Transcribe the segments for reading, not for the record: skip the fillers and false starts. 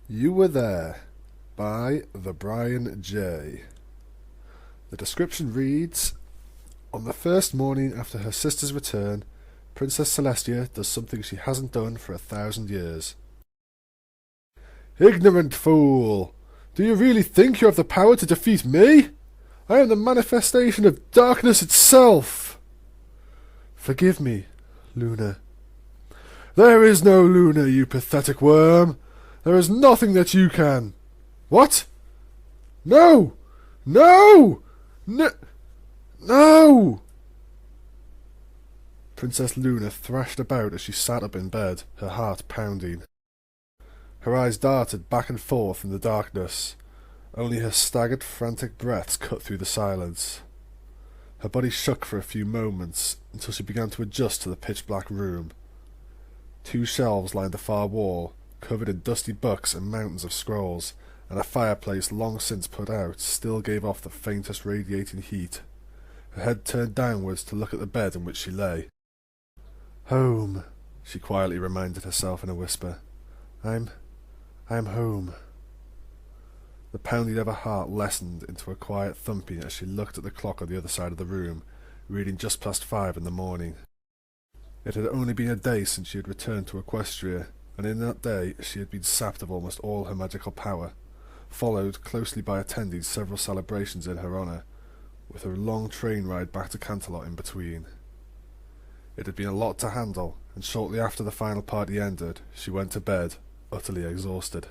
You Were There by the Brian J. The description reads, on the first morning after her sister's return, Princess Celestia does something she hasn't done for 1,000 years. Ignorant fool! Do you really think you have the power to defeat me? I am the manifestation of darkness itself! Forgive me, Luna. There is no Luna, you pathetic worm! There is nothing that you can... What? No! No! No! Princess Luna thrashed about as she sat up in bed, her heart pounding. Her eyes darted back and forth in the darkness. Only her staggered, frantic breaths cut through the silence. Her body shook for a few moments, until she began to adjust to the pitch-black room. 2 shelves lined the far wall, covered in dusty books and mountains of scrolls, and a fireplace long since put out still gave off the faintest radiating heat. Her head turned downwards to look at the bed in which she lay. Home, she quietly reminded herself in a whisper. I am home. The pounding of her heart lessened into a quiet thumping as she looked at the clock on the other side of the room, reading just past 5 in the morning. It had only been a day since she had returned to Equestria, and in that day she had been sapped of almost all her magical power, followed closely by attending several celebrations in her honour, with her long train ride back to Canterlot in between. It had been a lot to handle, and shortly after the final party ended, she went to bed, utterly exhausted.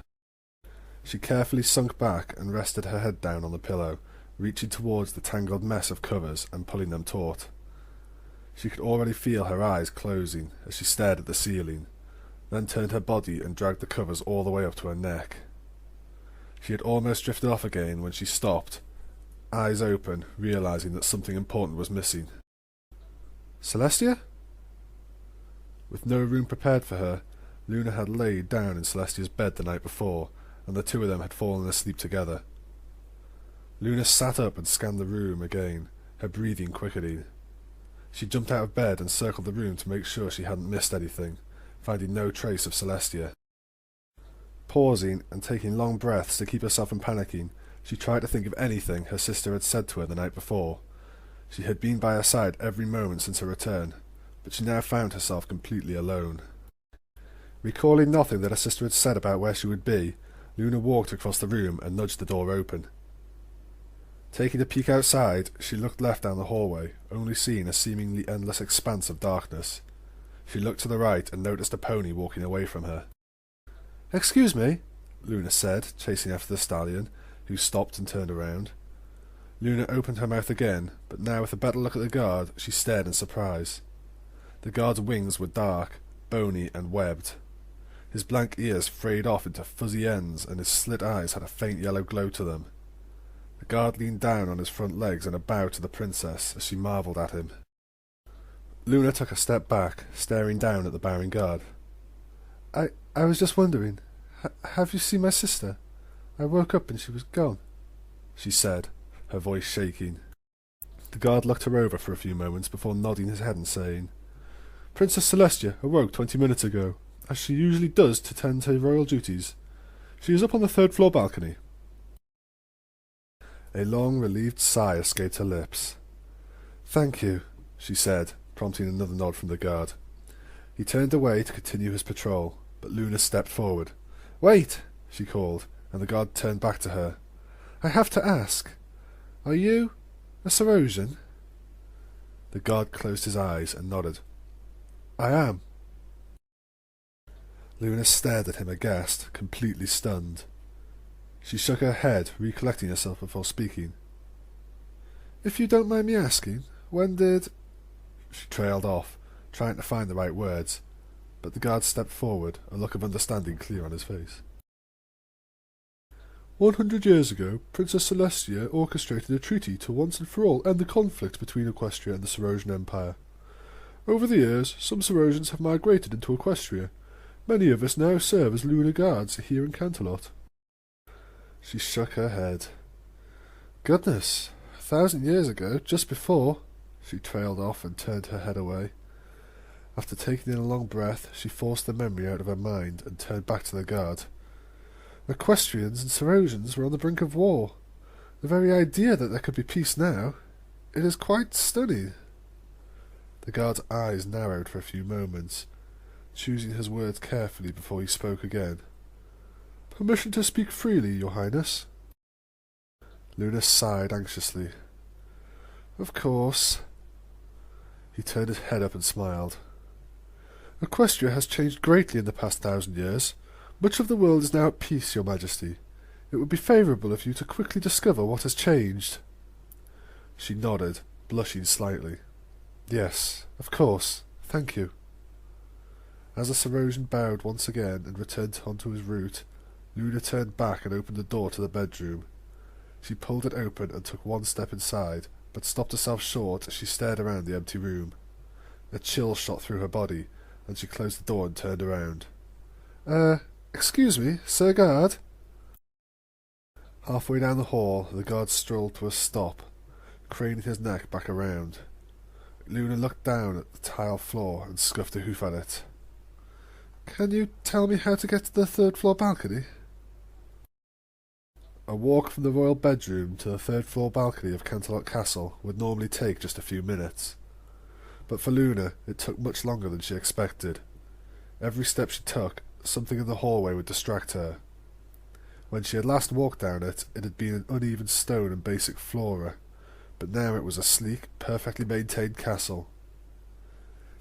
She carefully sunk back and rested her head down on the pillow, reaching towards the tangled mess of covers and pulling them taut. She could already feel her eyes closing as she stared at the ceiling, then turned her body and dragged the covers all the way up to her neck. She had almost drifted off again when she stopped, eyes open, realizing that something important was missing. Celestia? With no room prepared for her, Luna had laid down in Celestia's bed the night before, and the two of them had fallen asleep together. Luna sat up and scanned the room again, her breathing quickening. She jumped out of bed and circled the room to make sure she hadn't missed anything, finding no trace of Celestia. Pausing and taking long breaths to keep herself from panicking, she tried to think of anything her sister had said to her the night before. She had been by her side every moment since her return, but she now found herself completely alone. Recalling nothing that her sister had said about where she would be, Luna walked across the room and nudged the door open. Taking a peek outside, she looked left down the hallway, only seeing a seemingly endless expanse of darkness. She looked to the right and noticed a pony walking away from her. "Excuse me," Luna said, chasing after the stallion, who stopped and turned around. Luna opened her mouth again, but now with a better look at the guard, she stared in surprise. The guard's wings were dark, bony and webbed. His blank ears frayed off into fuzzy ends, and his slit eyes had a faint yellow glow to them. The guard leaned down on his front legs in a bow to the princess as she marvelled at him. Luna took a step back, staring down at the bowing guard. I was just wondering, have you seen my sister? I woke up and she was gone," she said, her voice shaking. The guard looked her over for a few moments before nodding his head and saying, "Princess Celestia awoke 20 minutes ago, as she usually does to tend to royal duties. She is up on the 3rd floor balcony." A long, relieved sigh escaped her lips. "Thank you," she said, prompting another nod from the guard. He turned away to continue his patrol, but Luna stepped forward. "Wait!" she called, and the guard turned back to her. "I have to ask, are you a Cerosian?" The guard closed his eyes and nodded. "I am." Luna stared at him aghast, completely stunned. She shook her head, recollecting herself before speaking. "If you don't mind me asking, when did—" She trailed off, trying to find the right words, but the guard stepped forward, a look of understanding clear on his face. 100 years ago, Princess Celestia orchestrated a treaty to once and for all end the conflict between Equestria and the Cerosian Empire. Over the years, some Cerosians have migrated into Equestria. Many of us now serve as Lunar Guards here in Canterlot." She shook her head. "Goodness, 1,000 years ago, just before—" She trailed off and turned her head away. After taking in a long breath, she forced the memory out of her mind and turned back to the guard. Equestrians and Cerosians were on the brink of war. The very idea that there could be peace now, it is quite stunning. The guard's eyes narrowed for a few moments, choosing his words carefully before he spoke again. Permission to speak freely, Your Highness? Luna sighed anxiously. Of course. He turned his head up and smiled. Equestria has changed greatly in the past 1,000 years. Much of the world is now at peace, Your Majesty. It would be favourable of you to quickly discover what has changed. She nodded, blushing slightly. Yes, of course. Thank you. As the Cerosian bowed once again and returned onto his route, Luna turned back and opened the door to the bedroom. She pulled it open and took one step inside, but stopped herself short as she stared around the empty room. A chill shot through her body, and she closed the door and turned around. Excuse me, Sir Guard? Halfway down the hall, the guard strolled to a stop, craning his neck back around. Luna looked down at the tile floor and scuffed a hoof at it. Can you tell me how to get to the third-floor balcony? A walk from the royal bedroom to the third-floor balcony of Canterlot Castle would normally take just a few minutes, but for Luna it took much longer than she expected. Every step she took, something in the hallway would distract her. When she had last walked down it, it had been an uneven stone and basic flora, but now it was a sleek, perfectly maintained castle.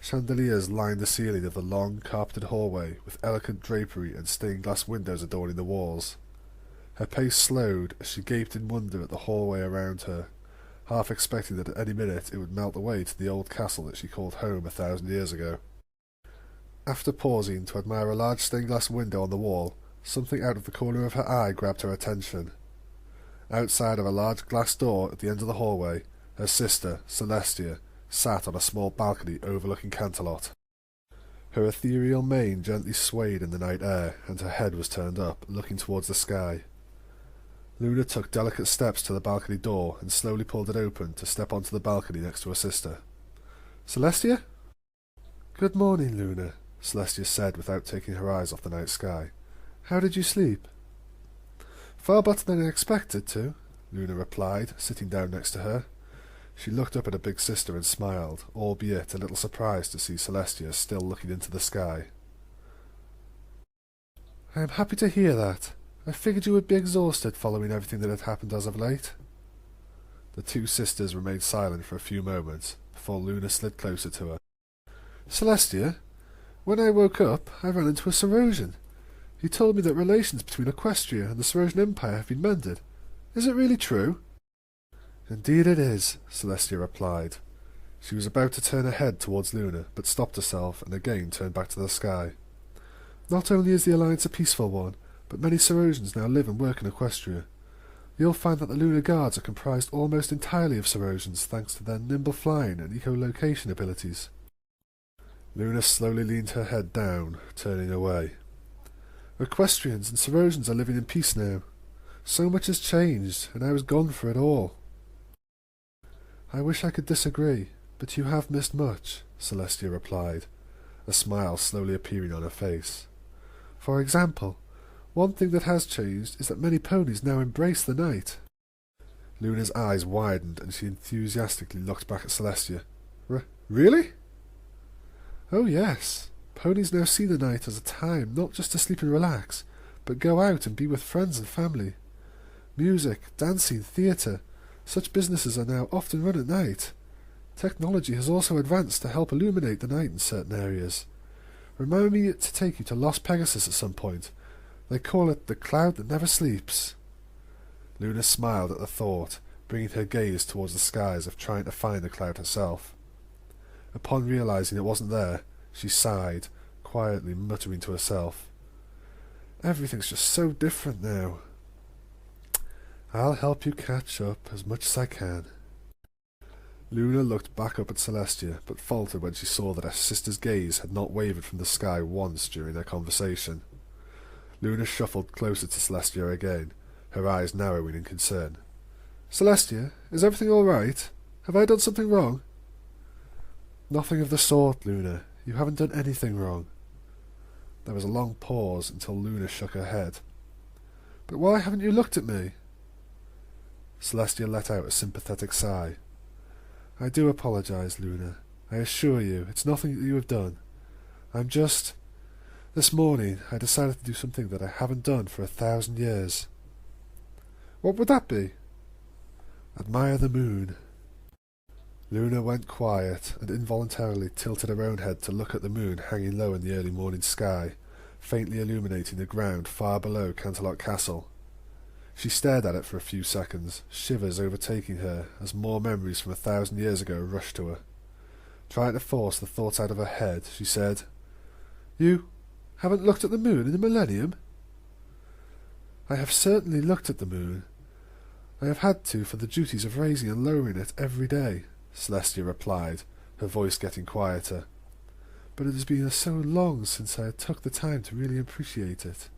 Chandeliers lined the ceiling of the long, carpeted hallway, with elegant drapery and stained-glass windows adorning the walls. Her pace slowed as she gaped in wonder at the hallway around her, half expecting that at any minute it would melt away to the old castle that she called home 1,000 years ago. After pausing to admire a large stained-glass window on the wall, something out of the corner of her eye grabbed her attention. Outside of a large glass door at the end of the hallway, her sister, Celestia, sat on a small balcony overlooking Canterlot. Her ethereal mane gently swayed in the night air, and her head was turned up, looking towards the sky. Luna took delicate steps to the balcony door and slowly pulled it open to step onto the balcony next to her sister. Celestia? Good morning, Luna, Celestia said without taking her eyes off the night sky. How did you sleep? Far better than I expected to, Luna replied, sitting down next to her. She looked up at her big sister and smiled, albeit a little surprised to see Celestia still looking into the sky. I am happy to hear that. I figured you would be exhausted following everything that had happened as of late. The two sisters remained silent for a few moments, before Luna slid closer to her. Celestia, when I woke up, I ran into a Cerosian. He told me that relations between Equestria and the Cerosian Empire have been mended. Is it really true? Indeed it is, Celestia replied. She was about to turn her head towards Luna, but stopped herself and again turned back to the sky. Not only is the alliance a peaceful one, but many Cerosians now live and work in Equestria. You'll find that the Lunar Guards are comprised almost entirely of Cerosians thanks to their nimble flying and echolocation abilities. Luna slowly leaned her head down, turning away. Equestrians and Cerosians are living in peace now. So much has changed, and I was gone for it all. I wish I could disagree, but you have missed much, Celestia replied, a smile slowly appearing on her face. For example, one thing that has changed is that many ponies now embrace the night. Luna's eyes widened and she enthusiastically looked back at Celestia. Really? Oh yes, ponies now see the night as a time not just to sleep and relax, but go out and be with friends and family. Music, dancing, theatre, such businesses are now often run at night. Technology has also advanced to help illuminate the night in certain areas. Remind me to take you to Lost Pegasus at some point. They call it the cloud that never sleeps. Luna smiled at the thought, bringing her gaze towards the sky as if trying to find the cloud herself. Upon realizing it wasn't there, she sighed, quietly muttering to herself. Everything's just so different now. I'll help you catch up as much as I can. Luna looked back up at Celestia, but faltered when she saw that her sister's gaze had not wavered from the sky once during their conversation. Luna shuffled closer to Celestia again, her eyes narrowing in concern. Celestia, is everything all right? Have I done something wrong? Nothing of the sort, Luna. You haven't done anything wrong. There was a long pause until Luna shook her head. But why haven't you looked at me? Celestia let out a sympathetic sigh. I do apologize, Luna. I assure you, it's nothing that you have done. I'm just... This morning I decided to do something that I haven't done for 1,000 years. What would that be? Admire the moon. Luna went quiet and involuntarily tilted her own head to look at the moon hanging low in the early morning sky, faintly illuminating the ground far below Canterlot Castle. She stared at it for a few seconds, shivers overtaking her as more memories from 1,000 years ago rushed to her. Trying to force the thoughts out of her head, she said, You haven't looked at the moon in a millennium? I have certainly looked at the moon. I have had to for the duties of raising and lowering it every day, Celestia replied, her voice getting quieter. But it has been so long since I took the time to really appreciate it.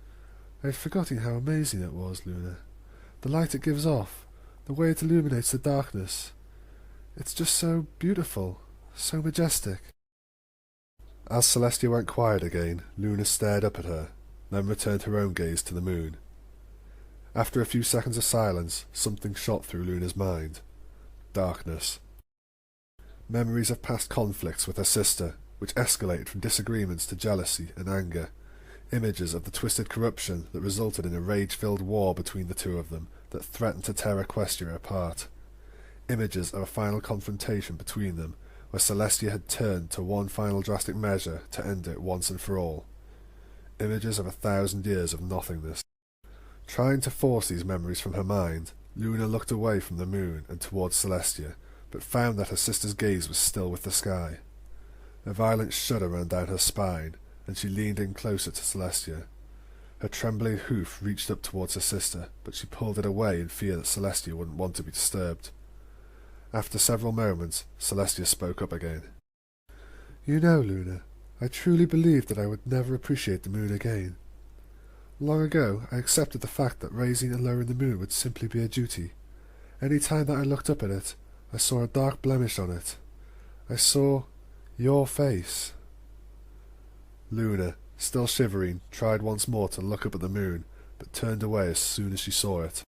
I had forgotten how amazing it was, Luna. The light it gives off, the way it illuminates the darkness. It's just so beautiful, so majestic. As Celestia went quiet again, Luna stared up at her, then returned her own gaze to the moon. After a few seconds of silence, something shot through Luna's mind. Darkness. Memories of past conflicts with her sister, which escalated from disagreements to jealousy and anger. Images of the twisted corruption that resulted in a rage-filled war between the two of them that threatened to tear Equestria apart. Images of a final confrontation between them, where Celestia had turned to one final drastic measure to end it once and for all. Images of 1,000 years of nothingness. Trying to force these memories from her mind, Luna looked away from the moon and towards Celestia, but found that her sister's gaze was still with the sky. A violent shudder ran down her spine, and she leaned in closer to Celestia. Her trembling hoof reached up towards her sister, but she pulled it away in fear that Celestia wouldn't want to be disturbed. After several moments, Celestia spoke up again. You know, Luna, I truly believed that I would never appreciate the moon again. Long ago, I accepted the fact that raising and lowering the moon would simply be a duty. Any time that I looked up at it, I saw a dark blemish on it. I saw your face. Luna, still shivering, tried once more to look up at the moon, but turned away as soon as she saw it.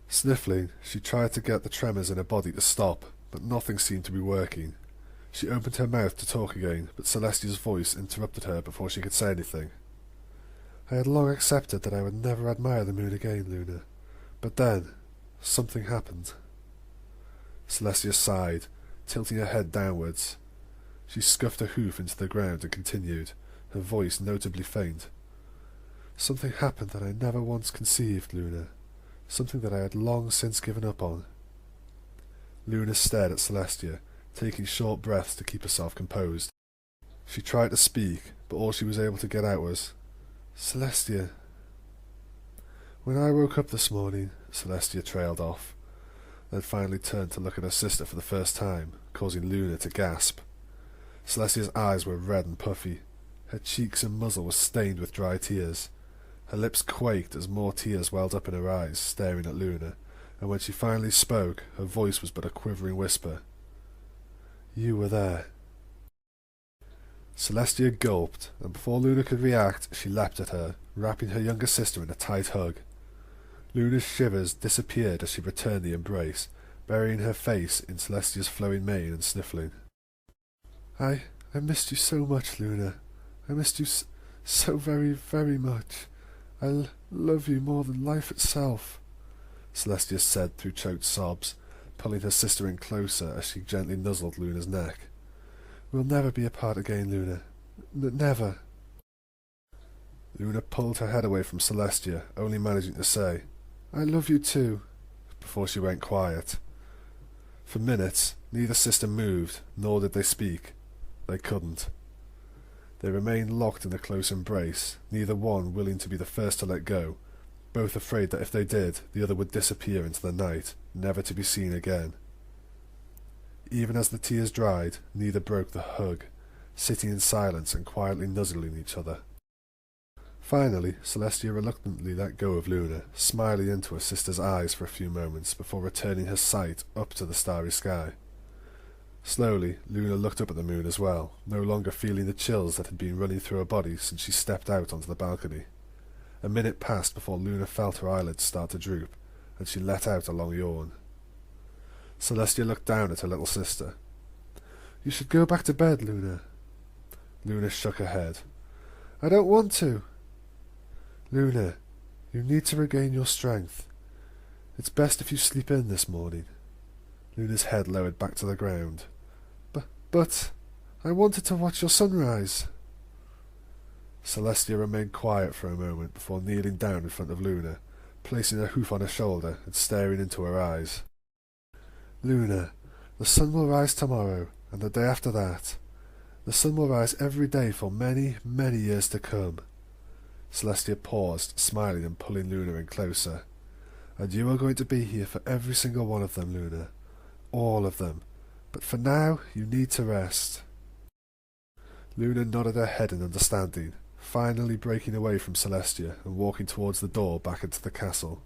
Sniffling, she tried to get the tremors in her body to stop, but nothing seemed to be working. She opened her mouth to talk again, but Celestia's voice interrupted her before she could say anything. I had long accepted that I would never admire the moon again, Luna. But then, something happened. Celestia sighed, tilting her head downwards. She scuffed her hoof into the ground and continued, her voice notably faint. Something happened that I never once conceived, Luna. Something that I had long since given up on. Luna stared at Celestia, taking short breaths to keep herself composed. She tried to speak, but all she was able to get out was, Celestia. When I woke up this morning, Celestia trailed off, then finally turned to look at her sister for the first time, causing Luna to gasp. Celestia's eyes were red and puffy. Her cheeks and muzzle were stained with dry tears. Her lips quaked as more tears welled up in her eyes, staring at Luna, and when she finally spoke, her voice was but a quivering whisper. You were there. Celestia gulped, and before Luna could react, she leapt at her, wrapping her younger sister in a tight hug. Luna's shivers disappeared as she returned the embrace, burying her face in Celestia's flowing mane and sniffling. I missed you so much, Luna. I missed you so very, very much. I love you more than life itself, Celestia said through choked sobs, pulling her sister in closer as she gently nuzzled Luna's neck. We'll never be apart again, Luna. Never. Luna pulled her head away from Celestia, only managing to say, I love you too, before she went quiet. For minutes, neither sister moved, nor did they speak. They couldn't. They remained locked in a close embrace, neither one willing to be the first to let go, both afraid that if they did, the other would disappear into the night, never to be seen again. Even as the tears dried, neither broke the hug, sitting in silence and quietly nuzzling each other. Finally, Celestia reluctantly let go of Luna, smiling into her sister's eyes for a few moments before returning her sight up to the starry sky. Slowly, Luna looked up at the moon as well, no longer feeling the chills that had been running through her body since she stepped out onto the balcony. A minute passed before Luna felt her eyelids start to droop, and she let out a long yawn. Celestia looked down at her little sister. "You should go back to bed, Luna." Luna shook her head. "I don't want to." "Luna, you need to regain your strength. It's best if you sleep in this morning." Luna's head lowered back to the ground. But I wanted to watch your sunrise." Celestia remained quiet for a moment before kneeling down in front of Luna, placing her hoof on her shoulder and staring into her eyes. "Luna, the sun will rise tomorrow, and the day after that. The sun will rise every day for many, many years to come." Celestia paused, smiling and pulling Luna in closer. "And you are going to be here for every single one of them, Luna. All of them. But for now, you need to rest." Luna nodded her head in understanding, finally breaking away from Celestia and walking towards the door back into the castle.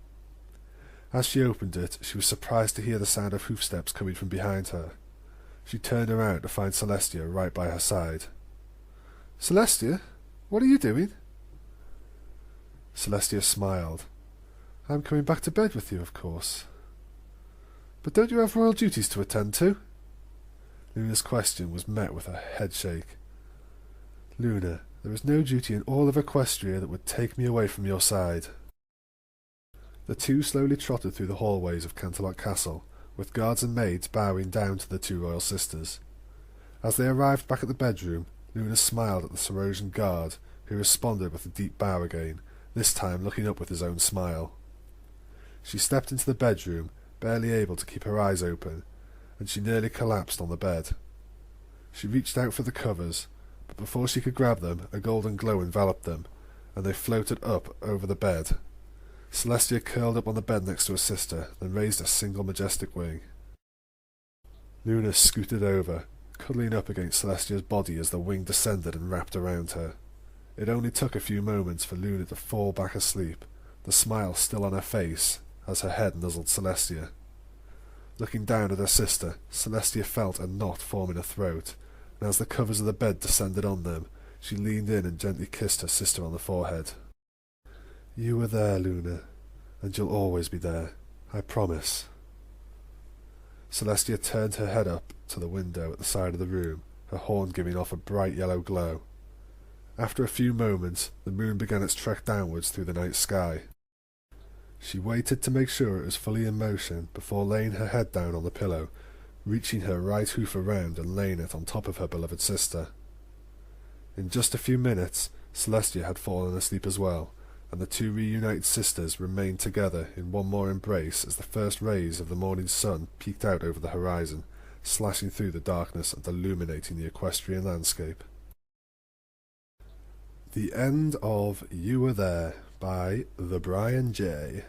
As she opened it, she was surprised to hear the sound of hoofsteps coming from behind her. She turned around to find Celestia right by her side. "Celestia, what are you doing?" Celestia smiled. "I'm coming back to bed with you, of course." "But don't you have royal duties to attend to?" Luna's question was met with a headshake. "Luna, there is no duty in all of Equestria that would take me away from your side." The two slowly trotted through the hallways of Canterlot Castle, with guards and maids bowing down to the two royal sisters. As they arrived back at the bedroom, Luna smiled at the Cerosian guard, who responded with a deep bow again, this time looking up with his own smile. She stepped into the bedroom, barely able to keep her eyes open, and she nearly collapsed on the bed. She reached out for the covers, but before she could grab them, a golden glow enveloped them, and they floated up over the bed. Celestia curled up on the bed next to her sister, then raised a single majestic wing. Luna scooted over, cuddling up against Celestia's body as the wing descended and wrapped around her. It only took a few moments for Luna to fall back asleep, the smile still on her face, as her head nuzzled Celestia. Looking down at her sister, Celestia felt a knot form in her throat, and as the covers of the bed descended on them, she leaned in and gently kissed her sister on the forehead. "You were there, Luna, and you'll always be there, I promise." Celestia turned her head up to the window at the side of the room, her horn giving off a bright yellow glow. After a few moments, the moon began its trek downwards through the night sky. She waited to make sure it was fully in motion before laying her head down on the pillow, reaching her right hoof around and laying it on top of her beloved sister. In just a few minutes, Celestia had fallen asleep as well, and the two reunited sisters remained together in one more embrace as the first rays of the morning sun peeked out over the horizon, slashing through the darkness and illuminating the equestrian landscape. The end of You Were There by The Brian J.